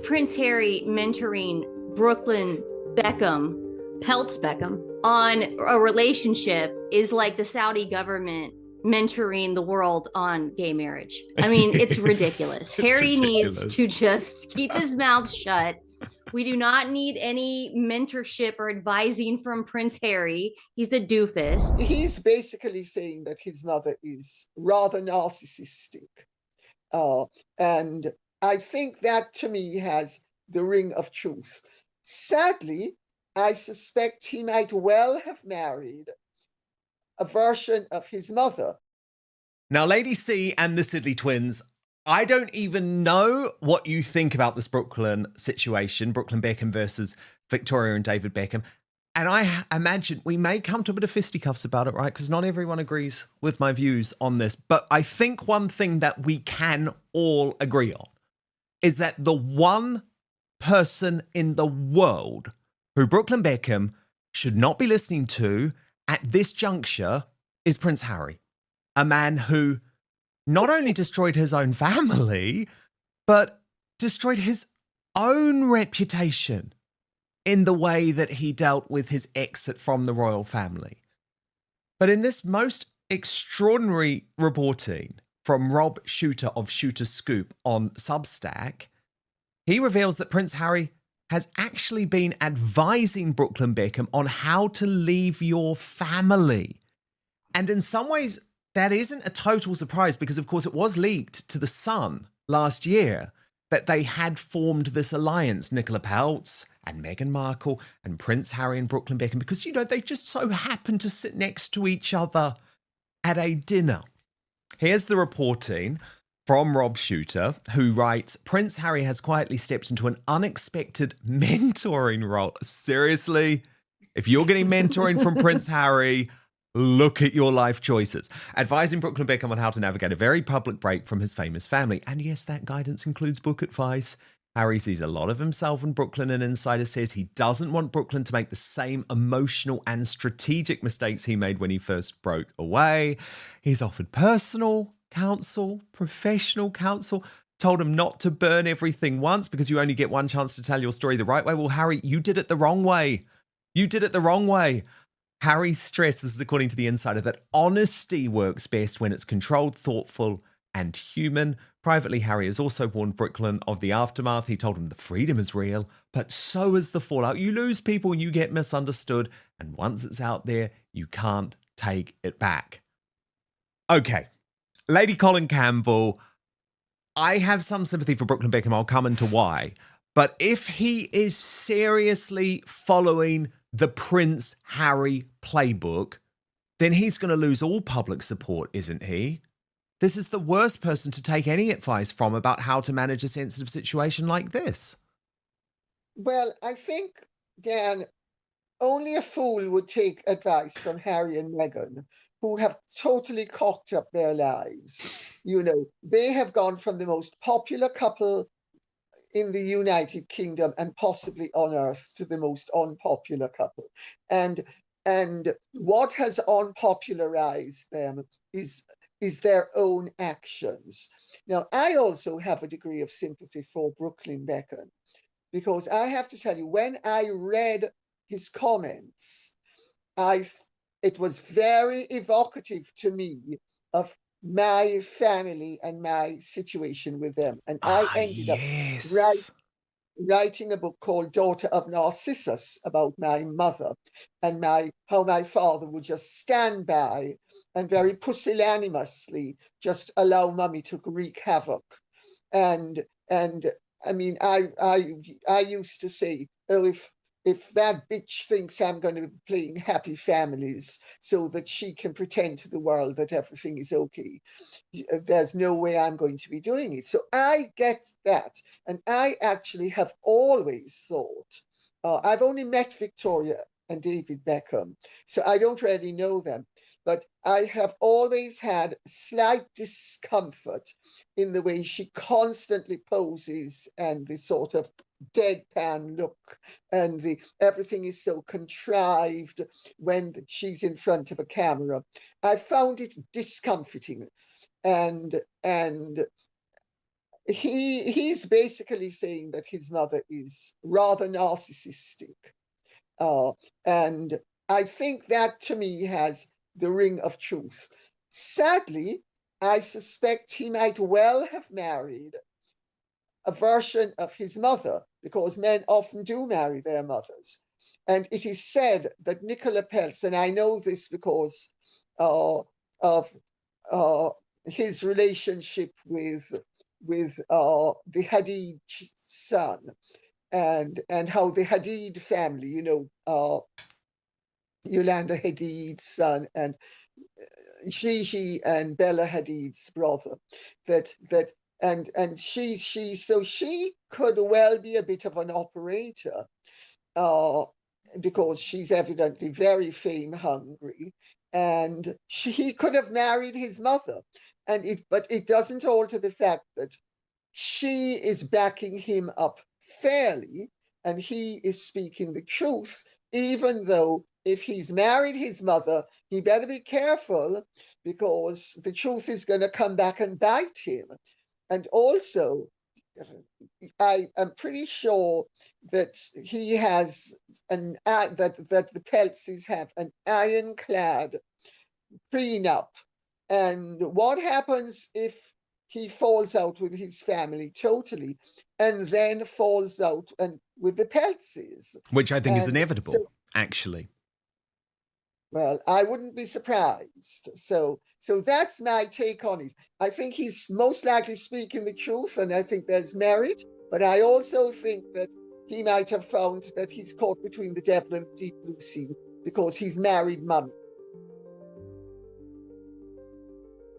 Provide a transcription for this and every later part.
Prince Harry mentoring Brooklyn Beckham, on a relationship is like the Saudi government mentoring the world on gay marriage. I mean, it's ridiculous. Harry needs to just keep his mouth shut. We do not need any mentorship or advising from Prince Harry. He's a doofus. He's basically saying that his mother is rather narcissistic. And I think that, to me, has the ring of truth. Sadly, I suspect he might well have married a version of his mother. Now, Lady C and the Sidley twins, I don't even know what you think about this Brooklyn situation, Brooklyn Beckham versus Victoria and David Beckham. And I imagine we may come to a bit of fisticuffs about it, right? Because not everyone agrees with my views on this. But I think one thing that we can all agree on is that the one person in the world who Brooklyn Beckham should not be listening to at this juncture is Prince Harry, a man who not only destroyed his own family, but destroyed his own reputation in the way that he dealt with his exit from the royal family. But in this most extraordinary reporting from Rob Shooter of Shooter Scoop on Substack, he reveals that Prince Harry has actually been advising Brooklyn Beckham on how to leave your family. And in some ways, that isn't a total surprise because, of course, it was leaked to The Sun last year that they had formed this alliance, Nicola Peltz and Meghan Markle and Prince Harry and Brooklyn Beckham, because, you know, they just so happened to sit next to each other at a dinner. Here's the reporting from Rob Shooter, who writes, Prince Harry has quietly stepped into an unexpected mentoring role. Seriously? If you're getting mentoring from Prince Harry, look at your life choices. Advising Brooklyn Beckham on how to navigate a very public break from his famous family. And yes, that guidance includes book advice. Harry sees a lot of himself in Brooklyn, and Insider says he doesn't want Brooklyn to make the same emotional and strategic mistakes he made when he first broke away. He's offered personal counsel, professional counsel, told him not to burn everything once because you only get one chance to tell your story the right way. Well, Harry, you did it the wrong way. You did it the wrong way. Harry stressed, this is according to the Insider, that honesty works best when it's controlled, thoughtful, and human. Privately, Harry has also warned Brooklyn of the aftermath. He told him the freedom is real, but so is the fallout. You lose people and you get misunderstood, and once it's out there, you can't take it back. Okay, Lady Colin Campbell, I have some sympathy for Brooklyn Beckham. I'll come into why. But if he is seriously following the Prince Harry playbook, then he's going to lose all public support, isn't he? This is the worst person to take any advice from about how to manage a sensitive situation like this. Well, I think, Dan, only a fool would take advice from Harry and Meghan, who have totally cocked up their lives. You know, they have gone from the most popular couple in the United Kingdom and possibly on earth to the most unpopular couple. And what has unpopularized them is their own actions. Now, I also have a degree of sympathy for Brooklyn Beckham, because I have to tell you, when I read his comments, it was very evocative to me of my family and my situation with them. And I ended up writing a book called Daughter of Narcissus about my mother and how my father would just stand by and very pusillanimously just allow mummy to wreak havoc. And I mean, I used to say, oh, if that bitch thinks I'm going to be playing Happy Families so that she can pretend to the world that everything is okay, there's no way I'm going to be doing it. So I get that. And I actually have always thought, I've only met Victoria and David Beckham, so I don't really know them. But I have always had slight discomfort in the way she constantly poses and the sort of deadpan look, and everything is so contrived when she's in front of a camera. I found it discomforting, and he's basically saying that his mother is rather narcissistic. And I think that to me has the ring of truth. Sadly, I suspect he might well have married a version of his mother, because men often do marry their mothers. And it is said that Nicola Peltz, and I know this because of his relationship with the Hadid son, and how the Hadid family, Yolanda Hadid's son and Gigi and Bella Hadid's brother, and she could well be a bit of an operator, because she's evidently very fame hungry, and he could have married his mother, but it doesn't alter the fact that she is backing him up fairly, and he is speaking the truth, even though if he's married his mother, he better be careful, because the truth is going to come back and bite him. And also, I am pretty sure that he has that the Peltzes have an ironclad prenup. And what happens if he falls out with his family totally, and then falls out with the Peltzes? Which I think is inevitable, actually. Well, I wouldn't be surprised. So that's my take on it. I think he's most likely speaking the truth, and I think there's merit. But I also think that he might have found that he's caught between the devil and the deep blue sea, because he's married mummy.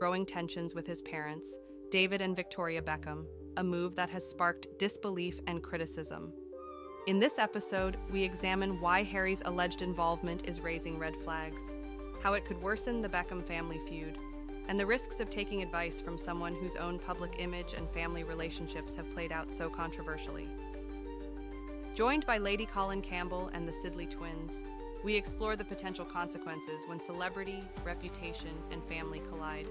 Growing tensions with his parents, David and Victoria Beckham, a move that has sparked disbelief and criticism. In this episode, we examine why Harry's alleged involvement is raising red flags, how it could worsen the Beckham family feud, and the risks of taking advice from someone whose own public image and family relationships have played out so controversially. Joined by Lady Colin Campbell and the Sidley twins, we explore the potential consequences when celebrity, reputation, and family collide.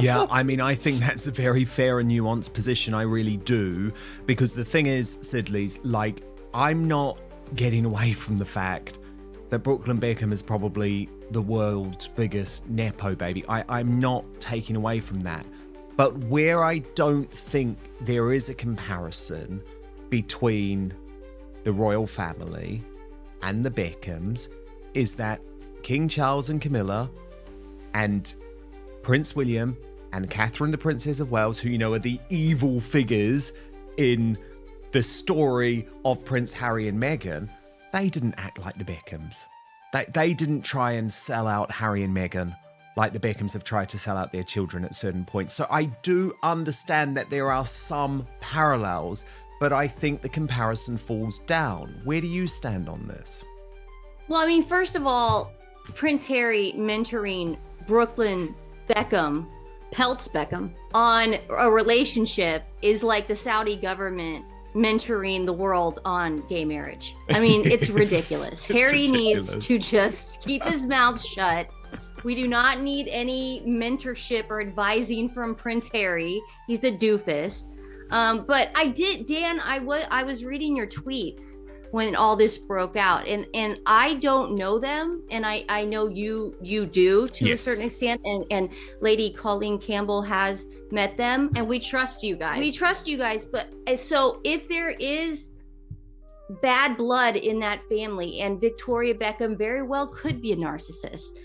Yeah, I mean, I think that's a very fair and nuanced position. I really do. Because the thing is, Sidley's, like, I'm not getting away from the fact that Brooklyn Beckham is probably the world's biggest Nepo baby. I'm not taking away from that. But where I don't think there is a comparison between the royal family and the Beckhams is that King Charles and Camilla and Prince William and Catherine, the Princess of Wales, who, are the evil figures in the story of Prince Harry and Meghan, they didn't act like the Beckhams. They didn't try and sell out Harry and Meghan like the Beckhams have tried to sell out their children at certain points. So I do understand that there are some parallels, but I think the comparison falls down. Where do you stand on this? Well, I mean, first of all, Prince Harry mentoring Brooklyn Beckham, Peltz Beckham, on a relationship is like the Saudi government mentoring the world on gay marriage. I mean, it's ridiculous. Harry needs to just keep his mouth shut. We do not need any mentorship or advising from Prince Harry. He's a doofus. But I did, Dan, I was reading your tweets when all this broke out, and I don't know them, and I know you do to a certain extent, and Lady Colin Campbell has met them, and we trust you guys. But so if there is bad blood in that family, and Victoria Beckham very well could be a narcissist,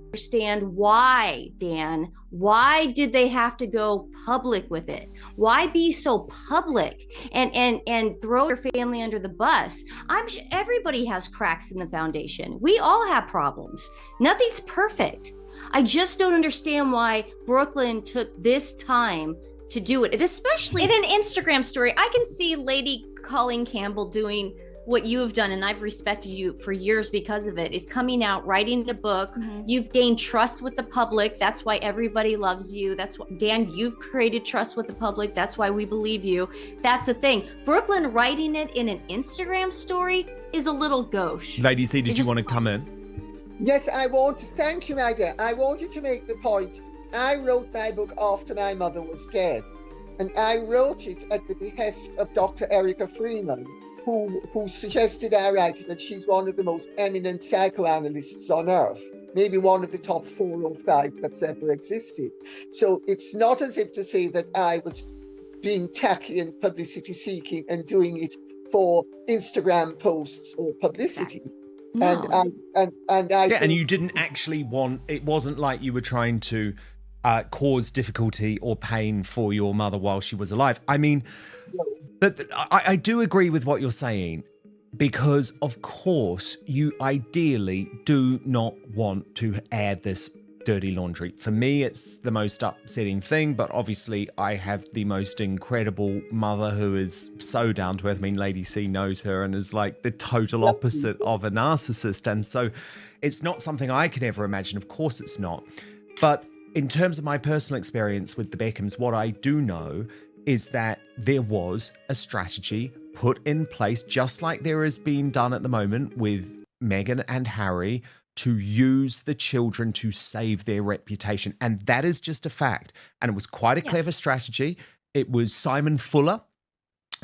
understand why, Dan. Why did they have to go public with it? Why be so public and throw your family under the bus? I'm sure everybody has cracks in the foundation. We all have problems. Nothing's perfect. I just don't understand why Brooklyn took this time to do it. And especially in an Instagram story, I can see Lady Colin Campbell doing what you have done, and I've respected you for years because of it, is coming out, writing a book. Mm-hmm. You've gained trust with the public. That's why everybody loves you. That's what, Dan, you've created trust with the public. That's why we believe you. That's the thing. Brooklyn writing it in an Instagram story is a little gauche. Lady C, did you want to come in? Yes, I want to thank you, my dear. I wanted to make the point. I wrote my book after my mother was dead. And I wrote it at the behest of Dr. Erica Freeman, who suggested I write that she's one of the most eminent psychoanalysts on earth, maybe one of the top 4 or 5 that's ever existed. So it's not as if to say that I was being tacky and publicity seeking and doing it for Instagram posts or publicity. No. And I think, and you didn't actually want, it wasn't like you were trying to cause difficulty or pain for your mother while she was alive. I mean, but I do agree with what you're saying, because of course you ideally do not want to air this dirty laundry. For me, it's the most upsetting thing, but obviously I have the most incredible mother who is so down to earth. I mean, Lady C knows her and is like the total opposite of a narcissist. And so it's not something I could ever imagine. Of course it's not. But in terms of my personal experience with the Beckhams, what I do know is that there was a strategy put in place, just like there is being done at the moment with Meghan and Harry, to use the children to save their reputation. And that is just a fact. And it was quite a clever strategy. It was Simon Fuller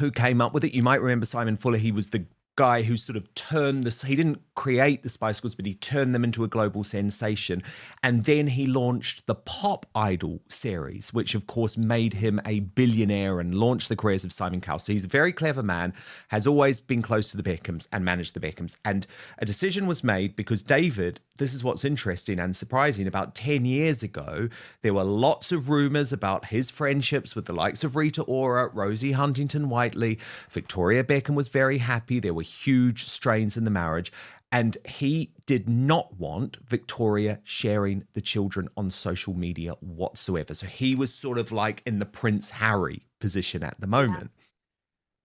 who came up with it. You might remember Simon Fuller. He was the guy who sort of turned this, he didn't create the Spice Girls, but he turned them into a global sensation. And then he launched the Pop Idol series, which of course made him a billionaire and launched the careers of Simon Cowell. So he's a very clever man, has always been close to the Beckhams and managed the Beckhams. And a decision was made because David, this is what's interesting and surprising, about 10 years ago, there were lots of rumors about his friendships with the likes of Rita Ora, Rosie Huntington-Whiteley. Victoria Beckham was very happy. There were huge strains in the marriage. And he did not want Victoria sharing the children on social media whatsoever. So he was sort of like in the Prince Harry position at the moment. Yeah.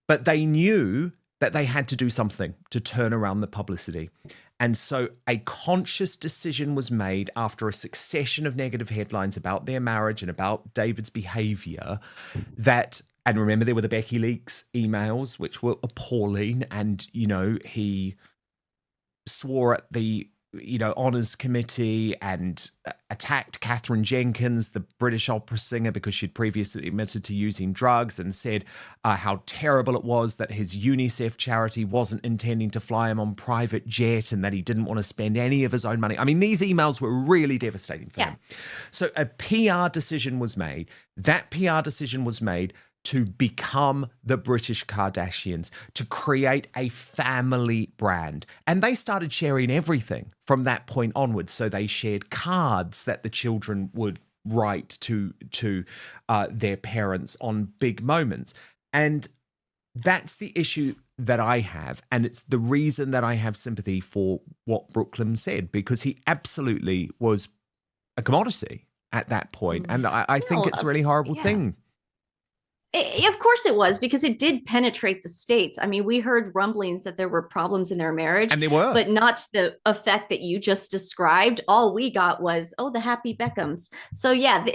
But they knew that they had to do something to turn around the publicity. And so a conscious decision was made after a succession of negative headlines about their marriage and about David's behavior that, and remember there were the Becky Leaks emails, which were appalling. And, you know, he swore at the, you know, honours committee and attacked Catherine Jenkins, the British opera singer, because she'd previously admitted to using drugs, and said how terrible it was that his UNICEF charity wasn't intending to fly him on private jet and that he didn't want to spend any of his own money. I mean, these emails were really devastating for him. So a PR decision was made. That PR decision was made to become the British Kardashians, to create a family brand. And they started sharing everything from that point onwards. So they shared cards that the children would write to their parents on big moments. And that's the issue that I have. And it's the reason that I have sympathy for what Brooklyn said, because he absolutely was a commodity at that point. And I think it's a really horrible thing. Of course it was, because it did penetrate the States. I mean, we heard rumblings that there were problems in their marriage. And they were. But not the effect that you just described. All we got was, oh, the happy Beckhams. So yeah,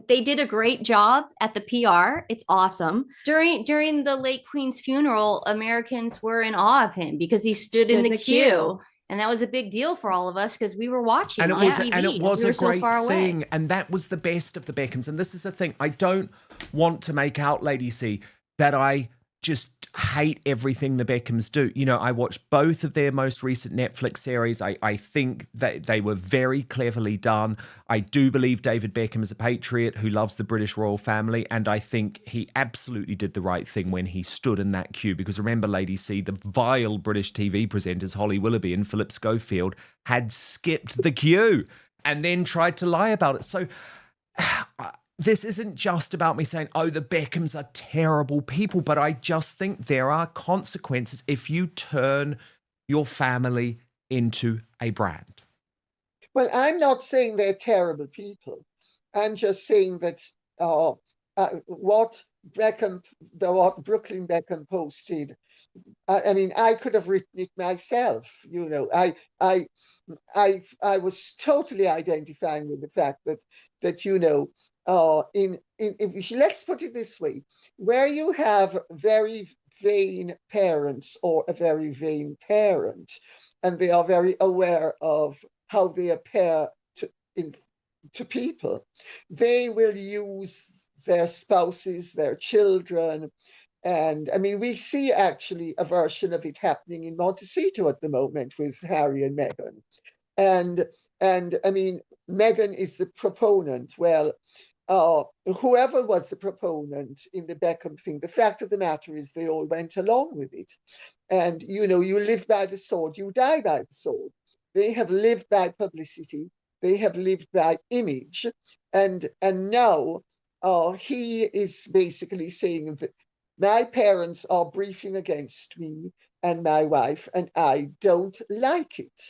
they did a great job at the PR. It's awesome. During the late Queen's funeral, Americans were in awe of him because he stood in the queue. And that was a big deal for all of us because we were watching on TV. And it was we a great thing. Away. And that was the best of the Beckhams. And this is the thing. I don't want to make out, Lady C, that I just hate everything the Beckhams do. You know, I watched both of their most recent Netflix series. I think that they were very cleverly done. I do believe David Beckham is a patriot who loves the British royal family. And I think he absolutely did the right thing when he stood in that queue. Because remember, Lady C, the vile British TV presenters, Holly Willoughby and Philip Schofield, had skipped the queue and then tried to lie about it. So this isn't just about me saying, oh, the Beckhams are terrible people, but I just think there are consequences if you turn your family into a brand. Well, I'm not saying they're terrible people. I'm just saying that what Brooklyn Beckham posted, I mean, I could have written it myself. You know, I was totally identifying with the fact that you know, let's put it this way, where you have very vain parents or a very vain parent, and they are very aware of how they appear to people, they will use their spouses, their children. And I mean, we see actually a version of it happening in Montecito at the moment with Harry and Meghan. And I mean, Meghan is the proponent. Well, whoever was the proponent in the Beckham thing, the fact of the matter is they all went along with it. And, you know, you live by the sword, you die by the sword. They have lived by publicity. They have lived by image. And now he is basically saying that my parents are briefing against me and my wife, and I don't like it.